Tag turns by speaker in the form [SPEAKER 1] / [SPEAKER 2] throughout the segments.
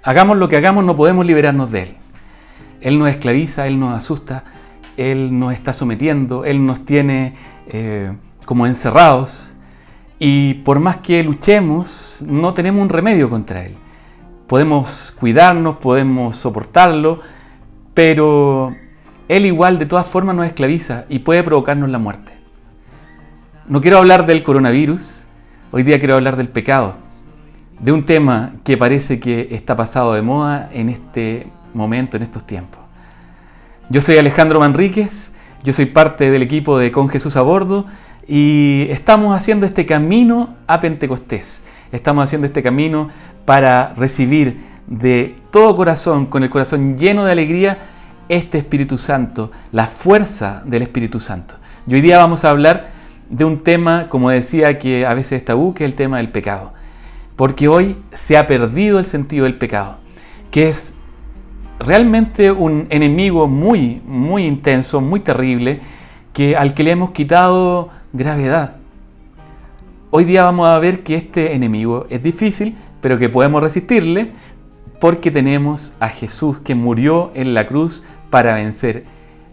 [SPEAKER 1] hagamos lo que hagamos, no podemos liberarnos de Él. Él nos esclaviza, Él nos asusta, Él nos está sometiendo, Él nos tiene como encerrados. Y por más que luchemos, no tenemos un remedio contra Él. Podemos cuidarnos, podemos soportarlo, pero Él igual de todas formas nos esclaviza y puede provocarnos la muerte. No quiero hablar del coronavirus, hoy día quiero hablar del pecado, de un tema que parece que está pasado de moda en este momento, en estos tiempos. Yo soy Alejandro Manríquez, yo soy parte del equipo de Con Jesús a Bordo y estamos haciendo este camino a Pentecostés. Estamos haciendo este camino para recibir de todo corazón, con el corazón lleno de alegría, este Espíritu Santo, la fuerza del Espíritu Santo. Y hoy día vamos a hablar de un tema, como decía, que a veces es tabú, que es el tema del pecado. Porque hoy se ha perdido el sentido del pecado, que es realmente un enemigo muy, muy intenso, muy terrible, al que le hemos quitado gravedad. Hoy día vamos a ver que este enemigo es difícil, pero que podemos resistirle porque tenemos a Jesús que murió en la cruz para vencer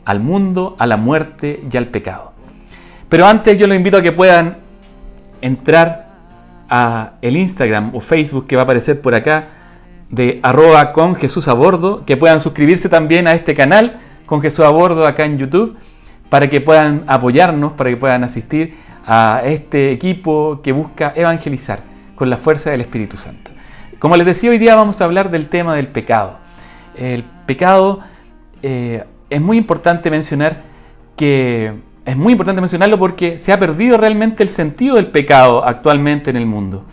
[SPEAKER 1] al mundo, a la muerte y al pecado. Pero antes yo los invito a que puedan entrar a el Instagram o Facebook que va a aparecer por acá de @conjesusabordo, que puedan suscribirse también a este canal Con Jesús a Bordo acá en YouTube, para que puedan apoyarnos, para que puedan asistir a este equipo que busca evangelizar con la fuerza del Espíritu Santo. Como les decía, hoy día vamos a hablar del tema del pecado. El pecado es muy importante mencionarlo porque se ha perdido realmente el sentido del pecado actualmente en el mundo.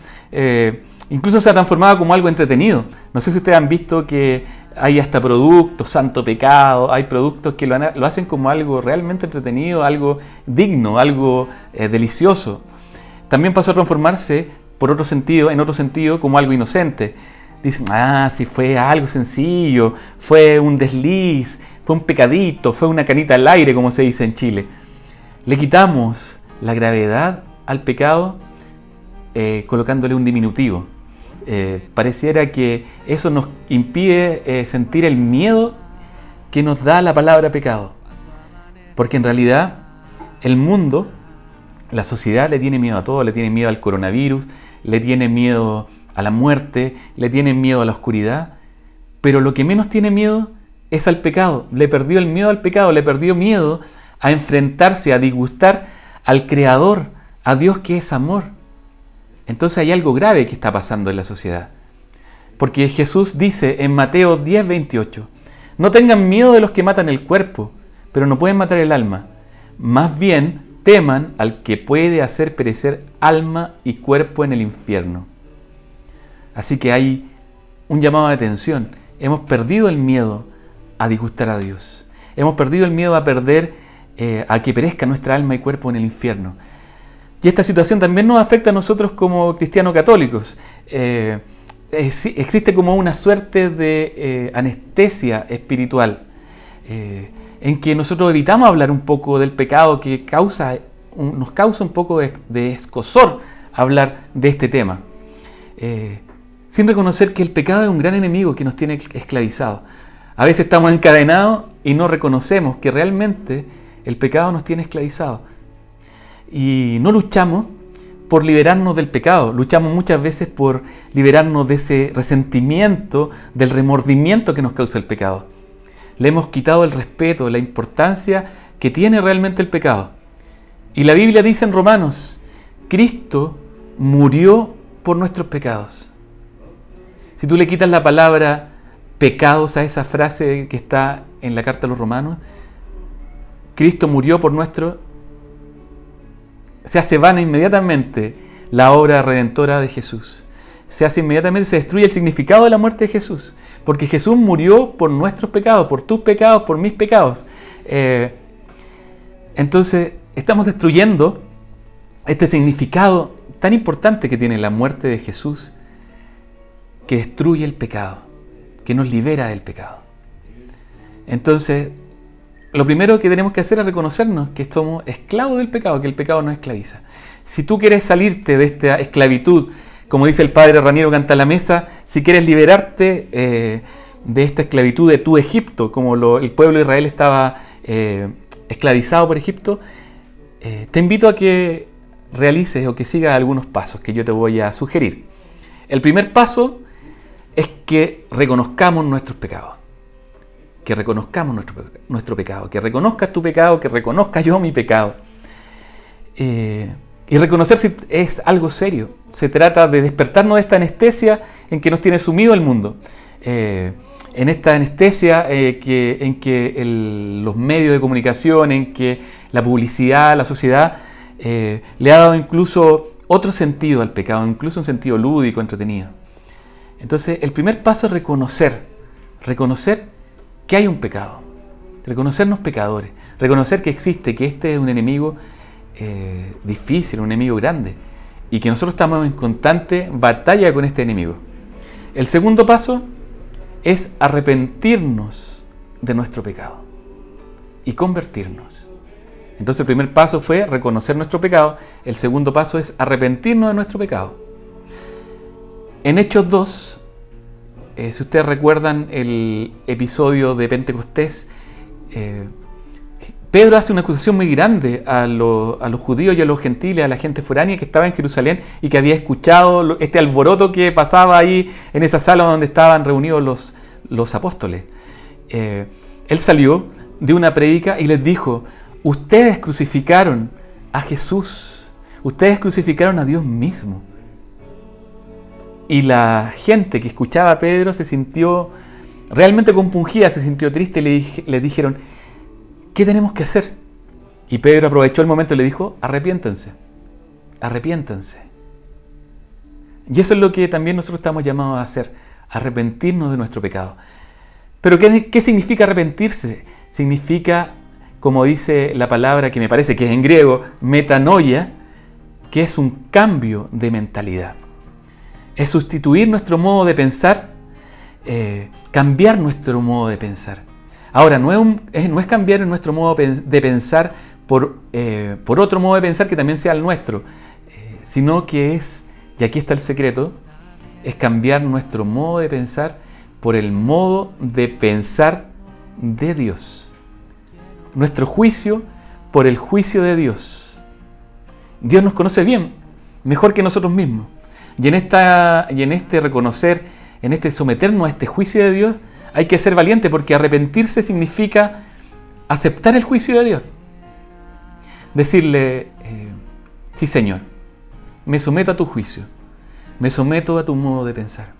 [SPEAKER 1] Incluso se ha transformado como algo entretenido. No sé si ustedes han visto que hay hasta productos, santo pecado, hay productos que lo hacen como algo realmente entretenido, algo digno, algo delicioso. También pasó a transformarse en otro sentido, como algo inocente. Dicen, si fue algo sencillo, fue un desliz, fue un pecadito, fue una canita al aire, como se dice en Chile. Le quitamos la gravedad al pecado colocándole un diminutivo. Pareciera que eso nos impide sentir el miedo que nos da la palabra pecado. Porque en realidad el mundo, la sociedad le tiene miedo a todo, le tiene miedo al coronavirus, le tiene miedo a la muerte, le tiene miedo a la oscuridad, pero lo que menos tiene miedo es al pecado. Le perdió el miedo al pecado, le perdió miedo a enfrentarse, a disgustar al Creador, a Dios que es amor. Entonces hay algo grave que está pasando en la sociedad. Porque Jesús dice en Mateo 10:28, no tengan miedo de los que matan el cuerpo, pero no pueden matar el alma. Más bien teman al que puede hacer perecer alma y cuerpo en el infierno. Así que hay un llamado de atención. Hemos perdido el miedo a disgustar a Dios. Hemos perdido el miedo a que perezca nuestra alma y cuerpo en el infierno. Y esta situación también nos afecta a nosotros como cristianos católicos. Existe como una suerte de anestesia espiritual, en que nosotros evitamos hablar un poco del pecado que nos causa un poco de escozor hablar de este tema, sin reconocer que el pecado es un gran enemigo que nos tiene esclavizados. A veces estamos encadenados y no reconocemos que realmente el pecado nos tiene esclavizados. Y no luchamos por liberarnos del pecado, luchamos muchas veces por liberarnos de ese resentimiento, del remordimiento que nos causa el pecado. Le hemos quitado el respeto, la importancia que tiene realmente el pecado. Y la Biblia dice en Romanos, Cristo murió por nuestros pecados. Si tú le quitas la palabra pecados a esa frase que está en la carta a los Romanos, Cristo murió por se hace vana inmediatamente la obra redentora de Jesús. Se destruye el significado de la muerte de Jesús. Porque Jesús murió por nuestros pecados, por tus pecados, por mis pecados. Entonces, estamos destruyendo este significado tan importante que tiene la muerte de Jesús, que destruye el pecado, que nos libera del pecado. Entonces, lo primero que tenemos que hacer es reconocernos que somos esclavos del pecado, que el pecado nos esclaviza. Si tú quieres salirte de esta esclavitud Como dice el padre Raniero Cantalamessa, si quieres liberarte de esta esclavitud de tu Egipto, como el pueblo de Israel estaba esclavizado por Egipto, te invito a que realices o que sigas algunos pasos que yo te voy a sugerir. El primer paso es que reconozcamos nuestros pecados. Que reconozcamos nuestro pecado. Que reconozcas tu pecado, que reconozca yo mi pecado. Y reconocer si es algo serio. Se trata de despertarnos de esta anestesia en que nos tiene sumido el mundo. En esta anestesia en que los medios de comunicación, en que la publicidad, la sociedad, le ha dado incluso otro sentido al pecado, incluso un sentido lúdico, entretenido. Entonces, el primer paso es reconocer que hay un pecado, reconocernos pecadores, reconocer que existe, que este es un enemigo difícil, un enemigo grande, y que nosotros estamos en constante batalla con este enemigo. El segundo paso es arrepentirnos de nuestro pecado y convertirnos. Entonces el primer paso fue reconocer nuestro pecado, el segundo paso es arrepentirnos de nuestro pecado. En Hechos 2, si ustedes recuerdan el episodio de Pentecostés, Pedro hace una acusación muy grande a los judíos y a los gentiles, a la gente foránea que estaba en Jerusalén y que había escuchado este alboroto que pasaba ahí en esa sala donde estaban reunidos los apóstoles. Él salió de una prédica y les dijo: ustedes crucificaron a Jesús, ustedes crucificaron a Dios mismo. Y la gente que escuchaba a Pedro se sintió realmente compungida, se sintió triste y le dijeron: ¿qué tenemos que hacer? Y Pedro aprovechó el momento y le dijo: arrepiéntense, arrepiéntense. Y eso es lo que también nosotros estamos llamados a hacer, arrepentirnos de nuestro pecado. Pero ¿qué significa arrepentirse? Significa, como dice la palabra que me parece que es en griego, metanoia, que es un cambio de mentalidad. Es sustituir nuestro modo de pensar, cambiar nuestro modo de pensar. Ahora, no es cambiar nuestro modo de pensar por otro modo de pensar que también sea el nuestro, sino que es, y aquí está el secreto, es cambiar nuestro modo de pensar por el modo de pensar de Dios. Nuestro juicio por el juicio de Dios. Dios nos conoce bien, mejor que nosotros mismos. Y en este reconocer, en este someternos a este juicio de Dios, hay que ser valiente, porque arrepentirse significa aceptar el juicio de Dios. Decirle: sí, Señor, me someto a tu juicio, me someto a tu modo de pensar.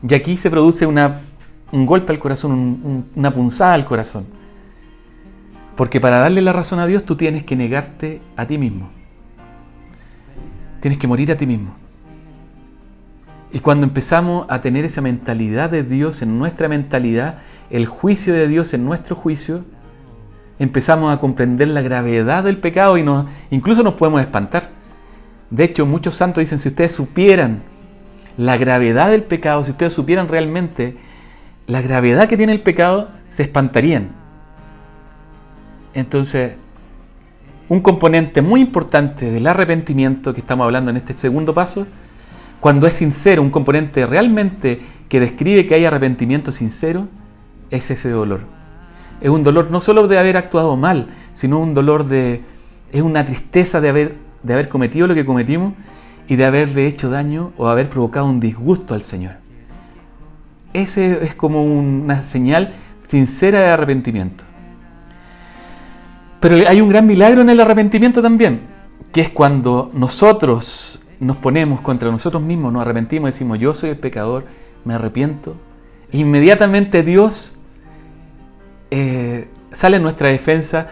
[SPEAKER 1] Y aquí se produce un golpe al corazón, una punzada al corazón. Porque para darle la razón a Dios tú tienes que negarte a ti mismo. Tienes que morir a ti mismo. Y cuando empezamos a tener esa mentalidad de Dios en nuestra mentalidad, el juicio de Dios en nuestro juicio, empezamos a comprender la gravedad del pecado y incluso nos podemos espantar. De hecho, muchos santos dicen: si ustedes supieran la gravedad del pecado, si ustedes supieran realmente la gravedad que tiene el pecado, se espantarían. Entonces, un componente muy importante del arrepentimiento que estamos hablando en este segundo paso, cuando es sincero, un componente realmente que describe que hay arrepentimiento sincero, es ese dolor. Es un dolor no solo de haber actuado mal, sino es una tristeza de haber cometido lo que cometimos y de haberle hecho daño o haber provocado un disgusto al Señor. Ese es como una señal sincera de arrepentimiento. Pero hay un gran milagro en el arrepentimiento también, que es cuando nosotros nos ponemos contra nosotros mismos, nos arrepentimos y decimos: yo soy el pecador, me arrepiento. E inmediatamente Dios sale en nuestra defensa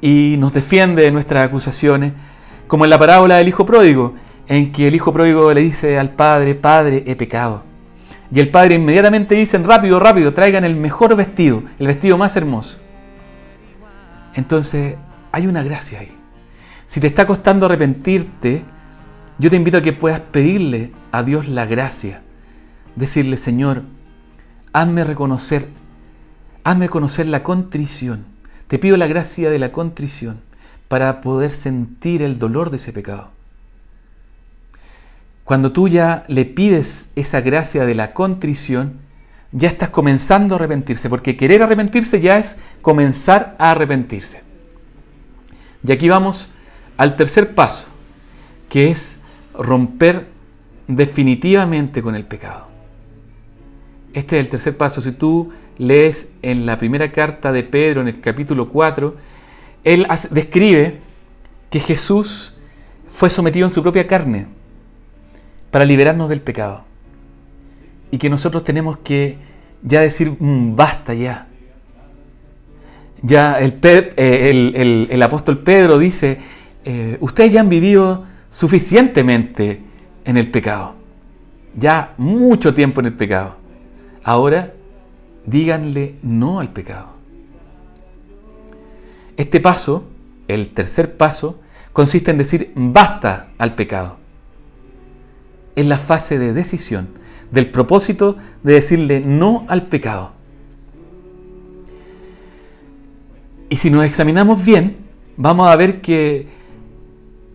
[SPEAKER 1] y nos defiende de nuestras acusaciones, como en la parábola del hijo pródigo, en que el hijo pródigo le dice al padre: Padre, he pecado. Y el padre inmediatamente dice: rápido, rápido, traigan el mejor vestido, el vestido más hermoso. Entonces, hay una gracia ahí. Si te está costando arrepentirte, yo te invito a que puedas pedirle a Dios la gracia. Decirle: Señor, hazme conocer la contrición. Te pido la gracia de la contrición para poder sentir el dolor de ese pecado. Cuando tú ya le pides esa gracia de la contrición, ya estás comenzando a arrepentirse, porque querer arrepentirse ya es comenzar a arrepentirse. Y aquí vamos al tercer paso, que es romper definitivamente con el pecado. Este es el tercer paso. Si tú lees en la primera carta de Pedro, en el capítulo 4, él describe que Jesús fue sometido en su propia carne para liberarnos del pecado. Y que nosotros tenemos que ya decir, basta ya. Ya el apóstol Pedro dice, ustedes ya han vivido suficientemente en el pecado. Ya mucho tiempo en el pecado. Ahora, díganle no al pecado. Este paso, el tercer paso, consiste en decir basta al pecado. Es la fase de decisión, del propósito de decirle no al pecado. Y si nos examinamos bien, vamos a ver que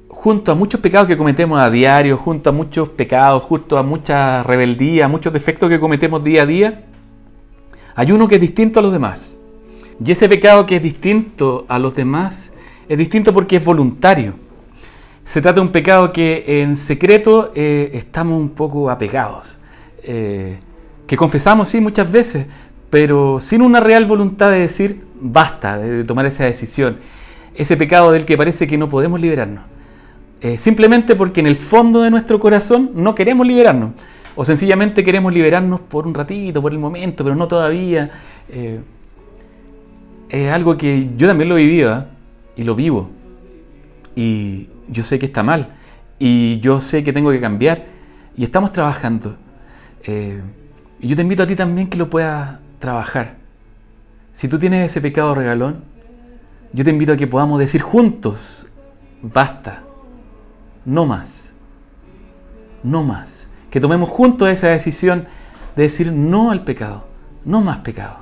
[SPEAKER 1] junto a muchos pecados que cometemos a diario, junto a muchos pecados, junto a mucha rebeldía, muchos defectos que cometemos día a día, hay uno que es distinto a los demás. Y ese pecado que es distinto a los demás es distinto porque es voluntario. Se trata de un pecado que en secreto estamos un poco apegados, que confesamos sí muchas veces, pero sin una real voluntad de decir basta, de tomar esa decisión. Ese pecado del que parece que no podemos liberarnos, simplemente porque en el fondo de nuestro corazón no queremos liberarnos, o sencillamente queremos liberarnos por un ratito, por el momento, pero no todavía. Es algo que yo también lo vivía y lo vivo, y yo sé que está mal, y yo sé que tengo que cambiar, y estamos trabajando. Y yo te invito a ti también que lo puedas trabajar. Si tú tienes ese pecado regalón, yo te invito a que podamos decir juntos, basta, no más, no más. Que tomemos juntos esa decisión de decir no al pecado, no más pecado,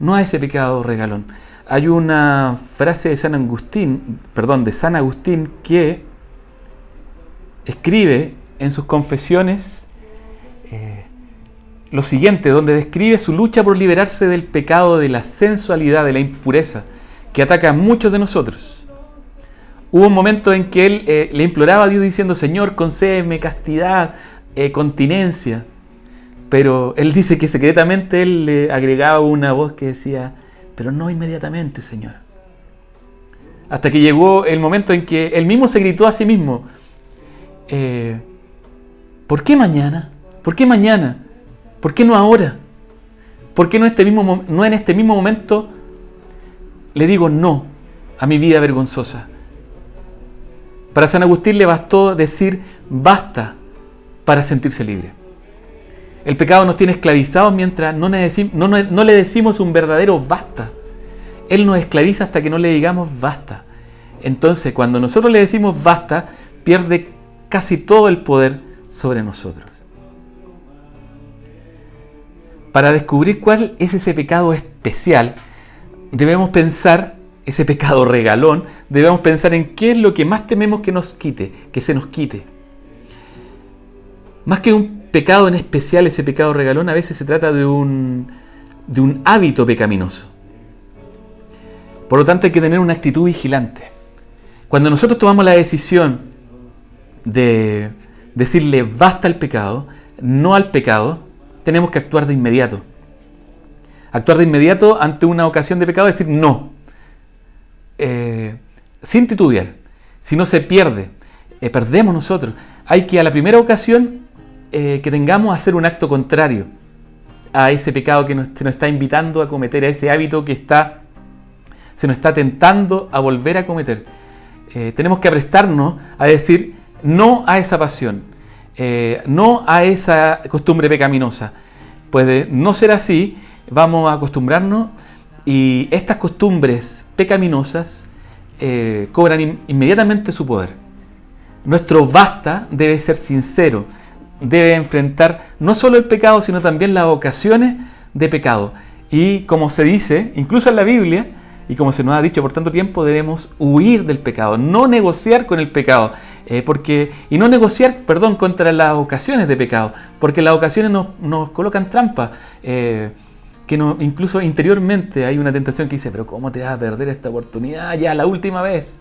[SPEAKER 1] no a ese pecado regalón. Hay una frase de San Agustín que escribe en sus confesiones lo siguiente, donde describe su lucha por liberarse del pecado de la sensualidad, de la impureza, que ataca a muchos de nosotros. Hubo un momento en que él le imploraba a Dios diciendo, Señor, concédeme castidad, continencia. Pero él dice que secretamente él le agregaba una voz que decía, pero no inmediatamente, Señor. Hasta que llegó el momento en que él mismo se gritó a sí mismo, ¿por qué mañana? ¿Por qué mañana? ¿Por qué no ahora? ¿Por qué no en este mismo momento le digo no a mi vida vergonzosa? Para San Agustín le bastó decir basta para sentirse libre. El pecado nos tiene esclavizados mientras no le decimos un verdadero basta. Él nos esclaviza hasta que no le digamos basta. Entonces, cuando nosotros le decimos basta, pierde casi todo el poder sobre nosotros. Para descubrir cuál es ese pecado especial, debemos pensar, ese pecado regalón, debemos pensar en qué es lo que más tememos que se nos quite. Más que un pecado en especial, ese pecado regalón, a veces se trata de un hábito pecaminoso. Por lo tanto, hay que tener una actitud vigilante. Cuando nosotros tomamos la decisión de decirle basta al pecado, no al pecado, tenemos que actuar de inmediato. Actuar de inmediato ante una ocasión de pecado, decir no. Sin titubear. Si no se pierde, perdemos nosotros. Hay que a la primera ocasión que tengamos hacer un acto contrario a ese pecado que se nos está invitando a cometer, a ese hábito que se nos está tentando a volver a cometer. Tenemos que aprestarnos a decir no a esa pasión, no a esa costumbre pecaminosa. Pues de no ser así, vamos a acostumbrarnos y estas costumbres pecaminosas cobran inmediatamente su poder. Nuestro basta debe ser sincero, debe enfrentar no solo el pecado, sino también las ocasiones de pecado. Y como se dice, incluso en la Biblia, y como se nos ha dicho por tanto tiempo, debemos huir del pecado, no negociar con el pecado, no negociar, contra las ocasiones de pecado, porque las ocasiones nos colocan trampas, incluso interiormente hay una tentación que dice, pero ¿cómo te vas a perder esta oportunidad ya la última vez?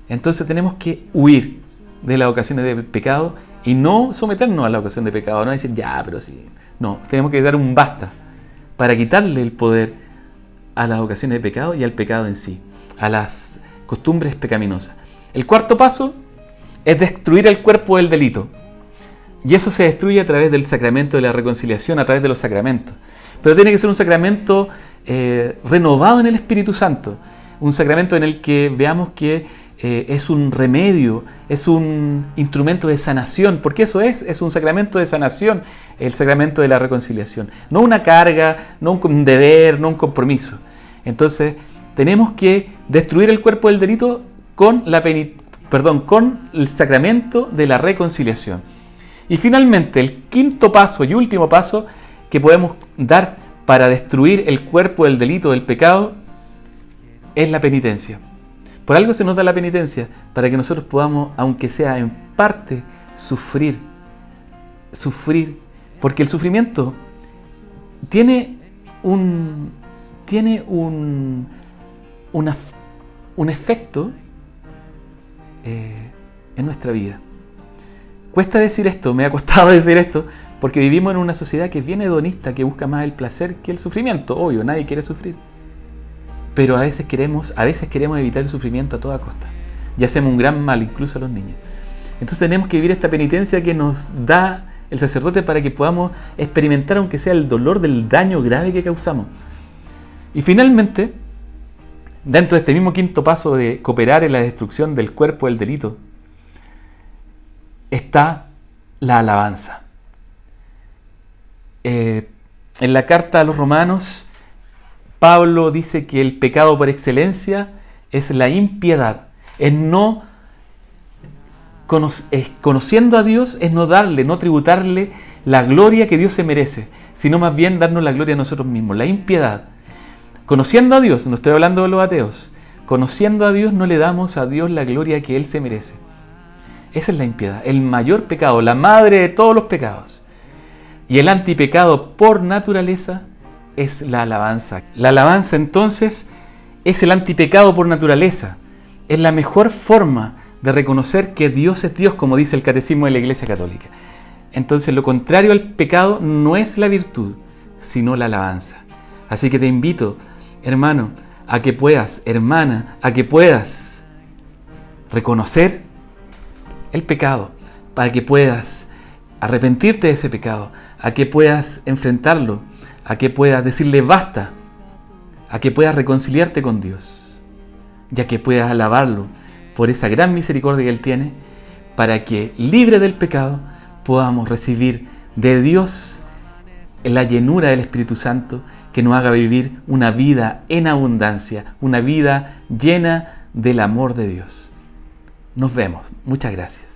[SPEAKER 1] Entonces tenemos que huir de las ocasiones de pecado y no someternos a la ocasión de pecado, no decir, ya, pero sí. No, tenemos que dar un basta para quitarle el poder a las ocasiones de pecado y al pecado en sí, a las costumbres pecaminosas. El cuarto paso es destruir el cuerpo del delito. Y eso se destruye a través del sacramento de la reconciliación, a través de los sacramentos. Pero tiene que ser un sacramento renovado en el Espíritu Santo. Un sacramento en el que veamos que es un remedio, es un instrumento de sanación, porque eso es un sacramento de sanación, el sacramento de la reconciliación. No una carga, no un deber, no un compromiso. Entonces, tenemos que destruir el cuerpo del delito con el sacramento de la reconciliación. Y finalmente, el quinto paso y último paso que podemos dar para destruir el cuerpo del delito, del pecado, es la penitencia. Por algo se nos da la penitencia, para que nosotros podamos, aunque sea en parte, sufrir, porque el sufrimiento tiene un efecto en nuestra vida. Cuesta decir esto, me ha costado decir esto, porque vivimos en una sociedad que es bien hedonista, que busca más el placer que el sufrimiento. Obvio, nadie quiere sufrir. Pero a veces queremos evitar el sufrimiento a toda costa. Y hacemos un gran mal, incluso a los niños. Entonces tenemos que vivir esta penitencia que nos da el sacerdote para que podamos experimentar, aunque sea el dolor del daño grave que causamos. Y finalmente, dentro de este mismo quinto paso de cooperar en la destrucción del cuerpo del delito, está la alabanza. En la carta a los Romanos, Pablo dice que el pecado por excelencia es la impiedad, conociendo a Dios, es no tributarle la gloria que Dios se merece, sino más bien darnos la gloria a nosotros mismos, la impiedad. Conociendo a Dios, no estoy hablando de los ateos, conociendo a Dios no le damos a Dios la gloria que Él se merece. Esa es la impiedad, el mayor pecado, la madre de todos los pecados. Y el antipecado por naturaleza es la alabanza. La alabanza entonces es el antipecado por naturaleza. Es la mejor forma de reconocer que Dios es Dios, como dice el Catecismo de la Iglesia Católica. Entonces lo contrario al pecado no es la virtud, sino la alabanza. Así que te invito, hermano, a que puedas, hermana, a que puedas reconocer el pecado, para que puedas arrepentirte de ese pecado, a que puedas enfrentarlo, a que puedas decirle basta, a que puedas reconciliarte con Dios, ya que puedas alabarlo por esa gran misericordia que Él tiene, para que, libre del pecado, podamos recibir de Dios la llenura del Espíritu Santo, que nos haga vivir una vida en abundancia, una vida llena del amor de Dios. Nos vemos. Muchas gracias.